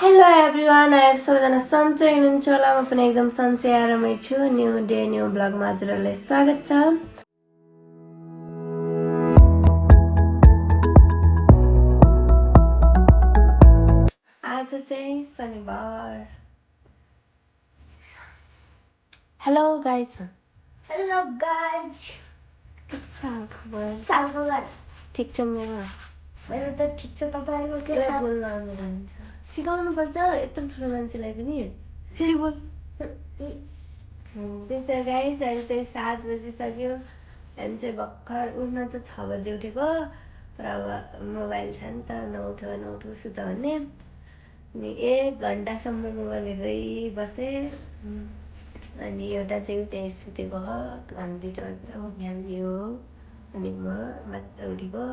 Hello everyone, सबैजना सन्चै हुनुहुन्छ होला। म पनि एकदम सन्चै आरामै छु। न्यू डे न्यू ब्लगमा हजुरहरूलाई स्वागत छ। आज चाहिँ शनिबार। Hello guys. Hello guys. ठिक छ खबर? ठिक छ मेरो त ठिक छ। तपाईँको के छ? बोल्न आउनु जान्छ सिकाउनु पर्छ यत्रो ठुलो मान्छेलाई पनि। फेरि बोल। त्यस्तै गाइज, अहिले चाहिँ 7 बजिसक्यो। हामी चाहिँ भर्खर उठ्न त 6 बजी उठेको, तर अब मोबाइल छ नि त, नउठो सुत भन्ने। अनि 1 घन्टासम्म मोबाइल हेर्दै बसेँ। अनि एउटा चाहिँ त्यही सुतेको हो, अनि 2 बजीतिर बिहान बियो। अनि म मात्र उठेको।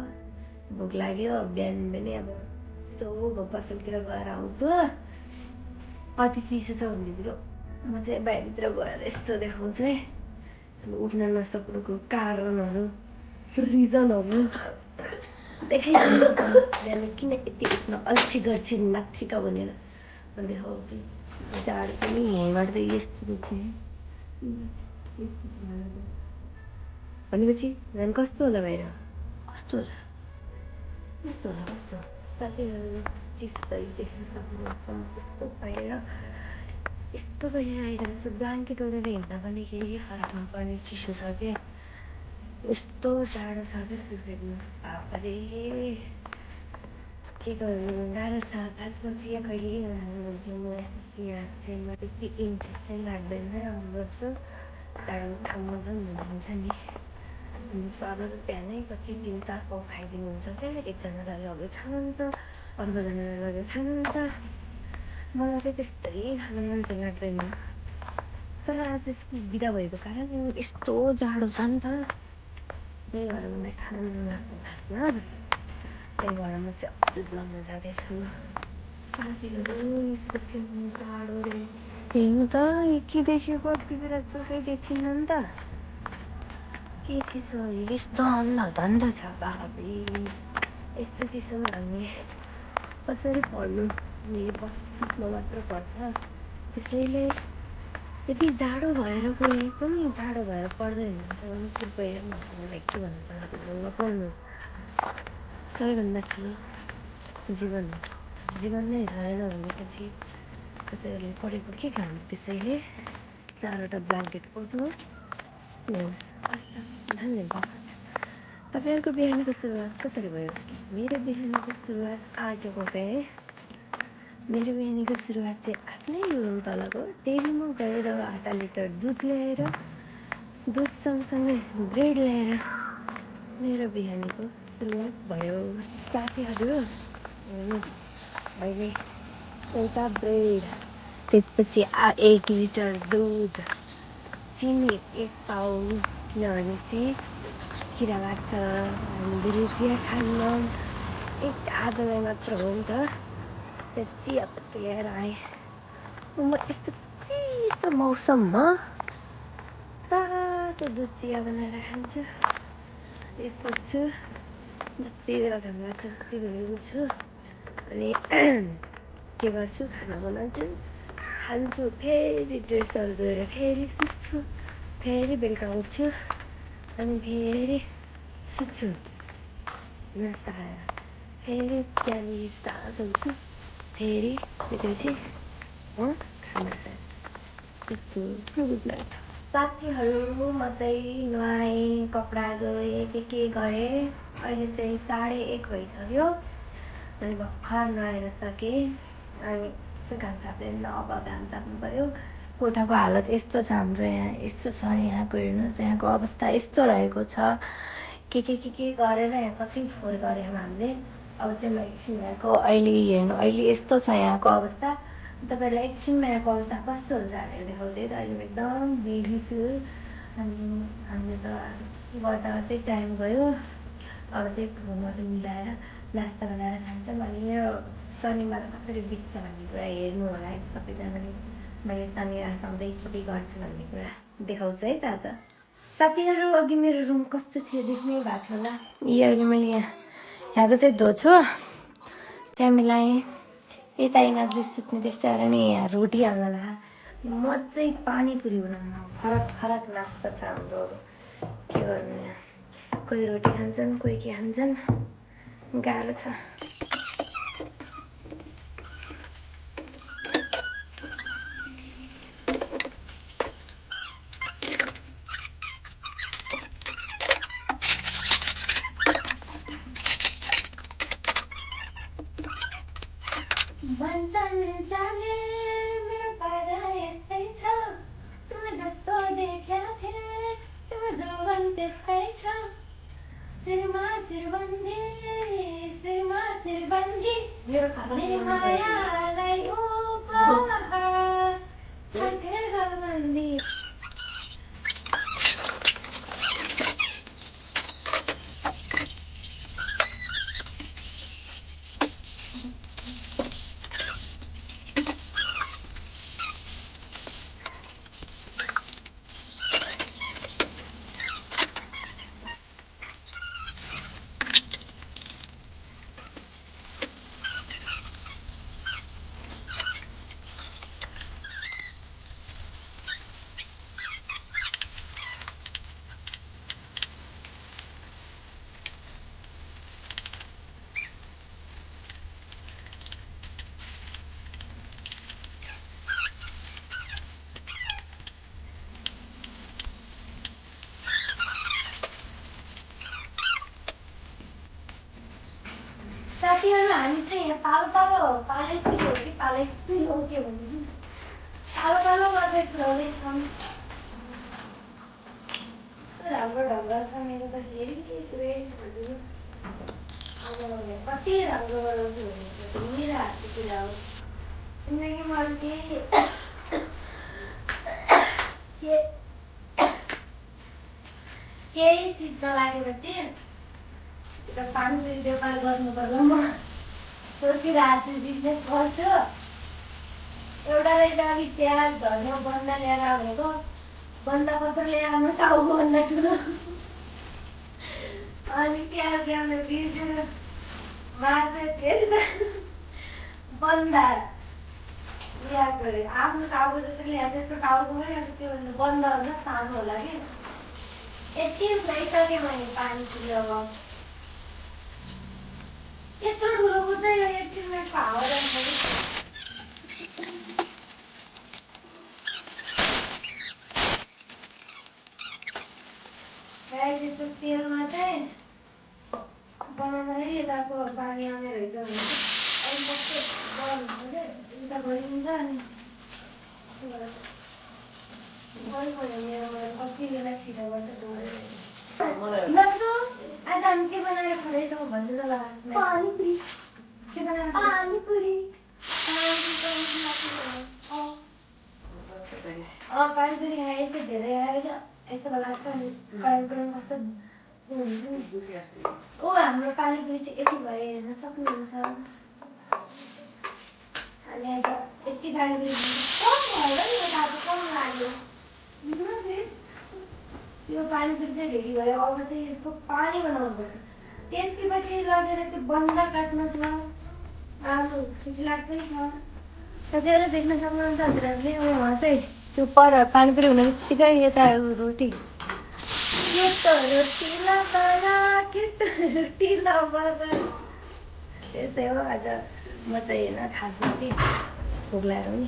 भोक लाग्यो बिहान पनि। अब यसो पसलतिर गएर आउँछु, कति चिसो छ भन्नेतिर म चाहिँ बाहिरतिर गएर यसो देखाउँछु है। अब उठ्न नसक्नुको कारणहरू, रिजनहरू देखाइदिनु त। बिहान किन यति उठ्न अल्छी गर्छिन् मात्रिका भनेर देखाउँछु। जाडो चाहिँ नि यहीँबाट त यस्तो दुख्ने भनेपछि झन् कस्तो होला बाहिर? कस्तो होला? कस्तो साथीहरू चिसो देख्न सक्नुहुन्छ। कस्तो बाहिर यस्तो बाहिर आइरहन्छ। ब्ल्याङ्केट ओढेर हिँड्दा पनि केही फरक नपर्ने चिसो छ कि। यस्तो जाडो छ क्या सुर्खेतमा। बाबरे के गर्नु, गाह्रो छ। खासमा चिया कहिले खानुहुन्छ? म यस्तो चिया चाहिँ त्यति इन्ट्रेस्ट चाहिँ लाग्दैन। राम्रो गर्छु टाढो ठाउँमा पनि हुन्छ नि। सरहरू बिहानै कति 3-4 पाउ खाइदिनुहुन्छ क्या। एकजनालाई लगेर खानुहुन्छ, अर्कोजनालाई लगेर खानुहुन्छ। मलाई चाहिँ त्यस्तै खानु मन चाहिँ लाग्दैन। तर आज स्कुल बिदा भएको कारण यस्तो जाडो छ नि त, त्यही भएर मलाई खानु मन लाग्दैन होइन। त्यही भएर म चाहिँ अपलोड गर्न जाँदैछु। साथीहरू सुर्खेतमा जाडो रे। हेर्नु त के देखेको, यति बेला चोखै देखिनँ नि त। के चिसो यस्तो अन्धधन्ध छ बाबे। यस्तो चिसोमा हामी कसरी पढ्नु? बस्नु मात्र पर्छ। त्यसैले यदि जाडो भएर कोही एकदमै जाडो भएर पढ्दै हुनुहुन्छ भने कृपया मलाई के भन्न चाहन्छु, नपढ्नु। सबैभन्दा ठुलो जीवन नै रहेन भनेपछि तपाईँहरूले पढेको के काम? त्यसैले 4वटा ब्ल्याङ्केट ओढ्नु। धन्यवाद। तपाईँहरूको बिहानको सुरुवात कसरी भयो? मेरो बिहानको सुरुवात आजको चाहिँ आफ्नै रुम तलको डेरीमा गएर आधा लिटर दुध ल्याएर, दुध सँगसँगै ब्रेड ल्याएर मेरो बिहानको सुरुवात भयो। साथीहरू अहिले एउटा ब्रेड, त्यसपछि 1 लिटर दुध, चिनी 1 पाउ, किनभने चाहिँ किरा लाग्छ। हामी धेरै चिया खान्न, आजलाई मात्र हो नि त। त्यो चियापत्ती लिएर आएँ। म यस्तो चिसो मौसममा तातो दुध चिया बनाएर खान्छु। यस्तो छु, जति बेला घाम लाग्छ त्यति बेला उठ्छु अनि के गर्छु, खाना बनाउँछु, खान्छु, फेरि ड्रेसहरू धोएर फेरि सुत्छु, फेरि बेलुका उठ्छु अनि फेरि सुत्छु। नास्ता खाएर फेरि त्यहाँदेखि तातो उठ्छु, फेरि त्यसपछि खाना खाएर त्यस्तो गुड नाइट। साथीहरू म चाहिँ नुहाएँ, कपडा धोएँ, के गरेँ। अहिले चाहिँ 1:30 भइसक्यो। अनि भर्खर नुहाएर सकेँ। अनि घाम ताप्दैन, अब घाम ताप्नु पऱ्यो। कोठाको हालत यस्तो छ हाम्रो यहाँ, यस्तो छ यहाँको। हेर्नुहोस् यहाँको अवस्था यस्तो रहेको छ। के गरेर यहाँ कति फोहोर गऱ्यौँ हामीले। अब चाहिँ म एकछिन यहाँको अहिले यस्तो छ यहाँको अवस्था। तपाईँहरूलाई एकछिनमा यहाँको अवस्था कस्तो हुन्छ भनेर देखाउँछु है त। अहिले म एकदम बिजी छु। अनि हामीले त गर्दा टाइम गयो। अब चाहिँ फोनहरू मिलाएर नास्ता बनाएर खान्छौँ। अनि यो शनिबार कसरी बित्छ भन्ने कुरा हेर्नु होला है सबैजनाले। मैले शनिबार सधैँ के गर्छु भन्ने कुरा देखाउँछु है त आज। साथीहरू अघि मेरो रुम कस्तो थियो देख्नै भएको थियो होला। अहिले मैले यहाँको चाहिँ धोछु, त्यहाँ मिलाएँ। यता यिनीहरू सुत्ने त्यस्तै हो नि यहाँ रोटी हाल्नला म चाहिँ पानीपुरी बनाउन फरक फरक नास्ता छ हाम्रो के गर्नु यहाँ कोही रोटी खान्छन् कोही के खान्छन् गाह्रो छ जाने मेरो पारा यस्तै छ तिम्रो जस्तो देखेको थिएँ तिम्रो जवान त्यस्तै छ शिरमा शिरबन्दी मेरो मायालाई उपहार छड्के गलबन्दी साथीहरू हामी चाहिँ यहाँ पालैपुरी हो कि पालैपुरी हो के भन्नु पालो गर्दै खुवाउँदैछौँ राम्रो ढङ्ग छ मेरो त फेरि के रहेछ भन्नु कति राम्रो बनाउँछु भनेको मेरो हातको कुरा हो जिन्दगीमा केही चिज नलाग्यो भने चाहिँ पानीपुरी व्यापार गर्नुपर्छ म सोचिरहेको छु बिजनेस गर्छु एउटाले त अघि प्याज धनियाँ बन्दा ल्याएर भनेको बन्दा कत्रो ल्याउनु टाउकोभन्दा ठुलो अनि प्याज ल्याउनु बिर्सेर मार्दै फेरि त बन्दा ल्याएको अरे आफ्नो टाउको जस्तो ल्याएको त्यस्तो टाउको पनि अब त्योभन्दा बन्दाभन्दा सानो होला कि यति भइसक्यो मैले पानीपुरी अब यत्रो ठुलो बुझ्दै यो एकछिनमा हावा जान्छ त्यस्तो तेलमा चाहिँ बनाउँदाखेरि यताको पानी आउने रहेछ भने अनि कस्तो गरम हुन्छ क्या उता गरिन्छ अनि गइपऱ्यो मेरोबाट कति बेला छिटो गर्छ आज हामी के बनाएर खुवाइछौँ भन्नु त पानीपुरी के बनाएर पानीपुरी पानीपुरी खाए यस्तो धेरै आएर यस्तो लाग्छ नि कराई कस्तो ओ हाम्रो पानीपुरी चाहिँ यति भयो हेर्न सक्नुहुन्छ अनि आज यति पानीपुरी कम भयो नि यो तातो कम लाग्यो यो पानीपुरी चाहिँ रेडी भयो अब चाहिँ यसको पानी बनाउनुपर्छ त्यसपछि लगेर चाहिँ बन्दा काट्नु छ आलु छिटो लाग्दै छ साथीहरू देख्न सक्नुहुन्छ हजुरहरूले उहाँ चाहिँ त्यो पर पानीपुरी हुने बित्तिकै यता रोटी केटो रोटी लबर त्यस्तै हो आज म चाहिँ होइन खासमा कि भोक लागेर नि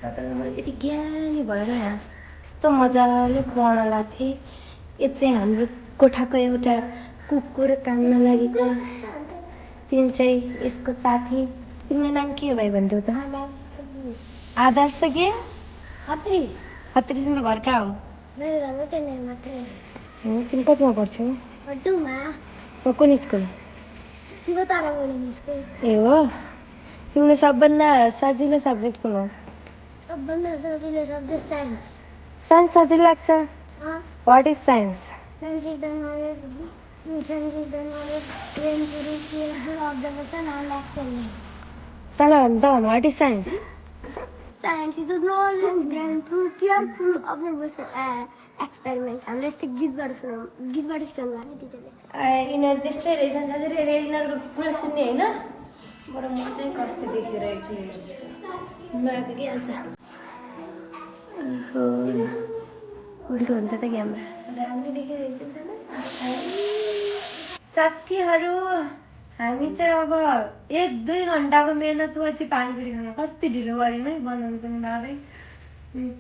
तर यति ज्ञानी भएर यहाँ यस्तो मजाले बनाउन थिएँ यो चाहिँ हाम्रो कोठाको एउटा कुकुर काम्न लागेको तिन चाहिँ यसको साथी तिम्रो नाम के हो भाइ भन्थ्यौ त आदर्श के खत्री खत्री तिम्रो घर कहाँ हो मेरो घरमा त्यहाँ मात्रै तिमी कतिमा पढ्छौ कुन स्कुल शिवतारा बोर्डिङ स्कुल ए हो तिमीले सबभन्दा सजिलो सब्जेक्ट कुन हो सबभन्दा सजिलो सब्जेक्ट साइन्स साइन्स सजिलो लाग्छ what is science science is the knowledge तँलाई भन्दा what is science Science is a knowledge gained through careful observation and experiment. हामीले यस्तो गीतबाट सिकाउनु भएको टिचरले यिनीहरू त्यस्तै रहेछ साथीहरू यिनीहरूको कुरा सुन्ने होइन बरु म चाहिँ कस्तो देखिरहेको छु हेर्छु मलाई के हाल्छ उल्टो हुन्छ त क्यामेरा राम्रो देखिरहेछ साथीहरू हामी चाहिँ अब 1-2 घन्टाको मेहनतपछि पानीपुरी खान कति ढिलो गऱ्यौँ है बनाउनु पनि बाबै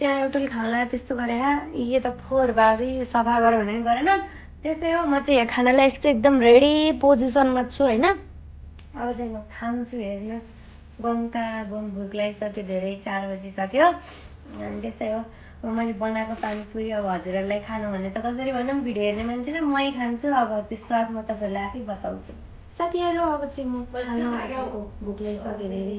त्यहाँ एउटाले खानालाई त्यस्तो गरेर यो त फोहोर बाबी सफा गर भने गरेन त्यस्तै हो म चाहिँ यहाँ खानालाई यस्तो एकदम रेडी पोजिसनमा छु होइन अब चाहिँ म खान्छु हेर्नुहोस् बमका बम भोक लागिसक्यो धेरै 4 बजिसक्यो अनि त्यस्तै हो मैले बनाएको पानीपुरी अब हजुरहरूलाई खानु भने त कसरी भनौँ भिडियो हेर्ने मान्छेलाई मै खान्छु अब त्यो स्वाद म तपाईँहरूलाई आफै बताउँछु साथीहरू अब चाहिँ म भोक लागिसक्यो धेरै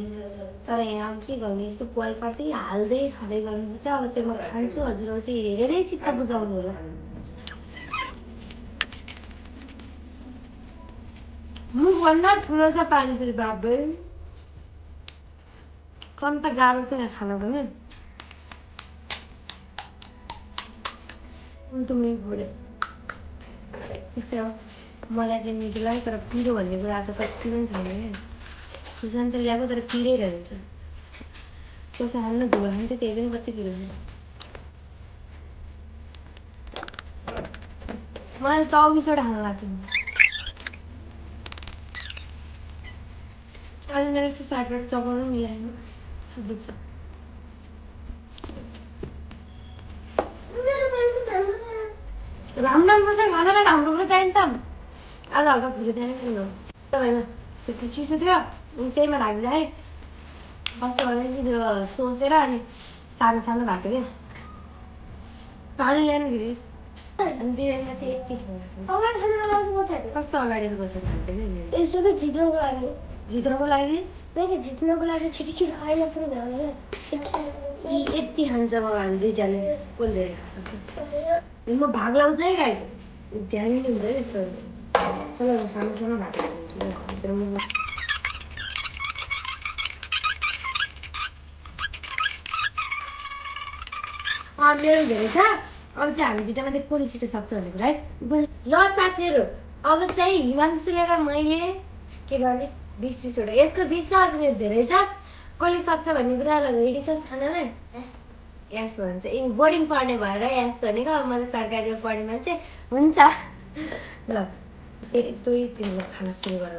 तर यहाँ के गर्नु यस्तो पाल पार्दै हाल्दै खाँदै गर्नुपर्छ अब चाहिँ म खान्छु हजुरहरू चाहिँ हेरेरै चित्त बुझाउनु होला मुखभन्दा ठुलो छ पानीपुरी बाबै कम त गाह्रो छ यहाँ खानु पनि उल्टुमै घुऱ्यो त्यस्तै हो मलाई चाहिँ मिठो लाग्यो तर पिरो भन्ने कुरा त कति पनि छैन क्या खुर्सानी चाहिँ ल्याएको तर पिरै रहन्छ कसै हाल्नु धुवा खान्छ त्यही पनि कति पिरो छ मलाई 24वटा खानु लाग्छ आज मेरो यस्तो साटबाट चपाउनु मिलाएन दुख्छ राम्रो चाहिँ खानालाई राम्रो पनि चाहिन्छ आज हल्का फिरो त्यहाँ होइन त्यति चिसो थियो त्यहीमा राख्दा है कस्तो भनेपछि त्यो सोचेर अनि सानो सानो भएको क्या पानी ल्याउनु गिरिस अनि दिवालीमा चाहिँ यति कस्तो अगाडि बसेर खान्छ यसो त जित्नको लागि जित्नको लागि जित्नको लागि छिटो छिटो खाएन पनि यति खान्छ अब हामी दुईजनाले कसले धेरै खान्छ म भाग लाउँछ है गाई ध्यान नि हुन्छ है यस्तो सबैको सानो सानो भएको हुन्छ मेरो धेरै छ अब चाहिँ हामी दुइटा मात्रै कसले छिटो सक्छ भन्ने कुरा है ल साथीहरू अब चाहिँ हिमांशुले र मैले के गर्ने 20-20वटा यसको 20 मिनट धेरै छ कसले सक्छ भन्ने कुरालाई रेडी छ खानालाई यस भन्छ ए बोर्डिङ पढ्ने भएर यस भनेको अब म त सरकारीमा पढ्ने मान्छे हुन्छ ल तै तिम्रो खाना सुरु गर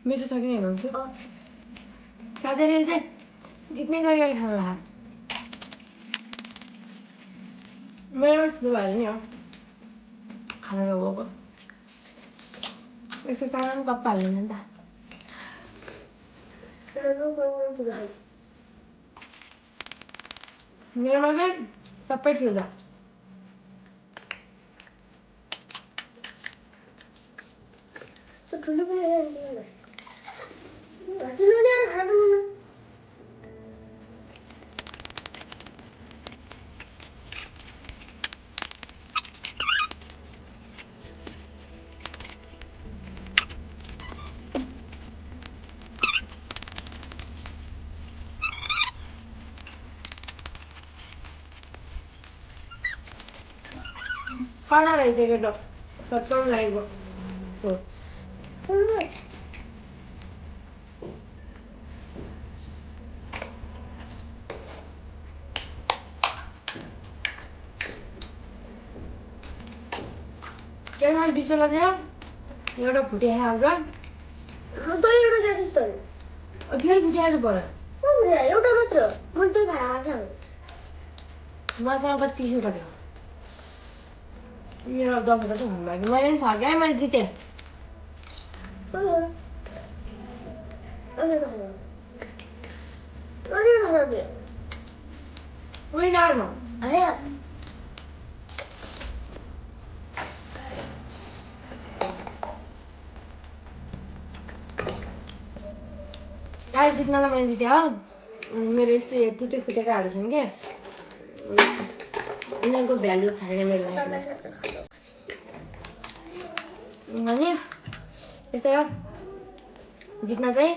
मिठो छ कि नहीं भन्छु साथीहरूले चाहिँ जित्ने गरी खाना मेरो ठुलो भयो नि हो खाना गएको यस्तो सानो कप्पा हाल्दैन नि त मेरोमा चाहिँ सबै ठुलो छ ठुलो पनि कडा रहेछ केटो सत्ताउन लागेको त्यसमा 20वटा थियो एउटा फुटिया आउँछ तँ एउटा जाँदैछ त फेरि फुटिहाल्नु पर्यो एउटा मात्र मैले त्यही भाडा आएको मसँग 30वटा थियो मेरो दसवटा चाहिँ हुनु लाग्यो मैले पनि सकेँ मैले जितेँ विनर म गाडी जित्नलाई मैले जितेँ हो मेरो यस्तो टुटे फुटेकाहरू छन् क्या उनीहरूको भ्यालु छैन मेरो लाइफमा अनि त्यस्तै हो जित्न चाहिँ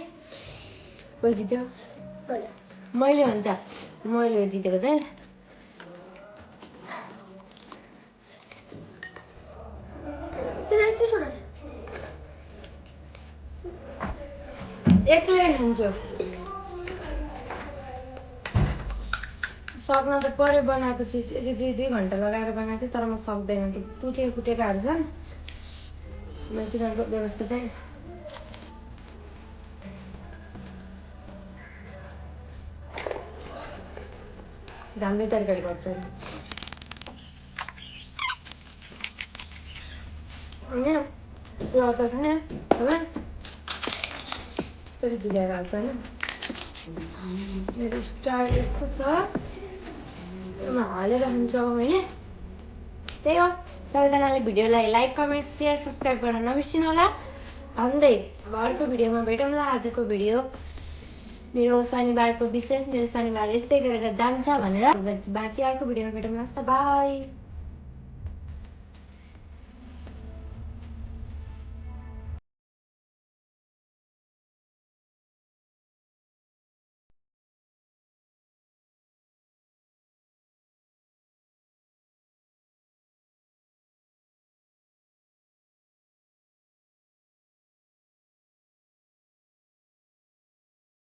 को जित्यो मैले हुन्छ मैले जितेको चाहिँ एक्लै खान्छु सक्न त पऱ्यो बनाएको चिज यति 2 घन्टा लगाएर बनाएको थिएँ तर म सक्दैन त्यो टुटेको फुटेकाहरू छ मैले तिनीहरूको व्यवस्था चाहिँ राम्रै तरकारी गर्छ अनि यो अचार छ नि होइन त्यसरी भिजाएर हाल्छ होइन मेरो स्टाइल यस्तो छ यसमा हालेर खान्छौँ होइन त्यही हो सबैजनाले भिडियोलाई लाइक कमेन्ट सेयर सब्सक्राइब गर्न नबिर्सिनु होला भन्दै अब अर्को भिडियोमा भेटौँला आजको भिडियो मेरो शनिबारको विशेष मेरो शनिबार यस्तै गरेर जान्छ भनेर बाँकी अर्को भिडियोमा भेटौँला बाई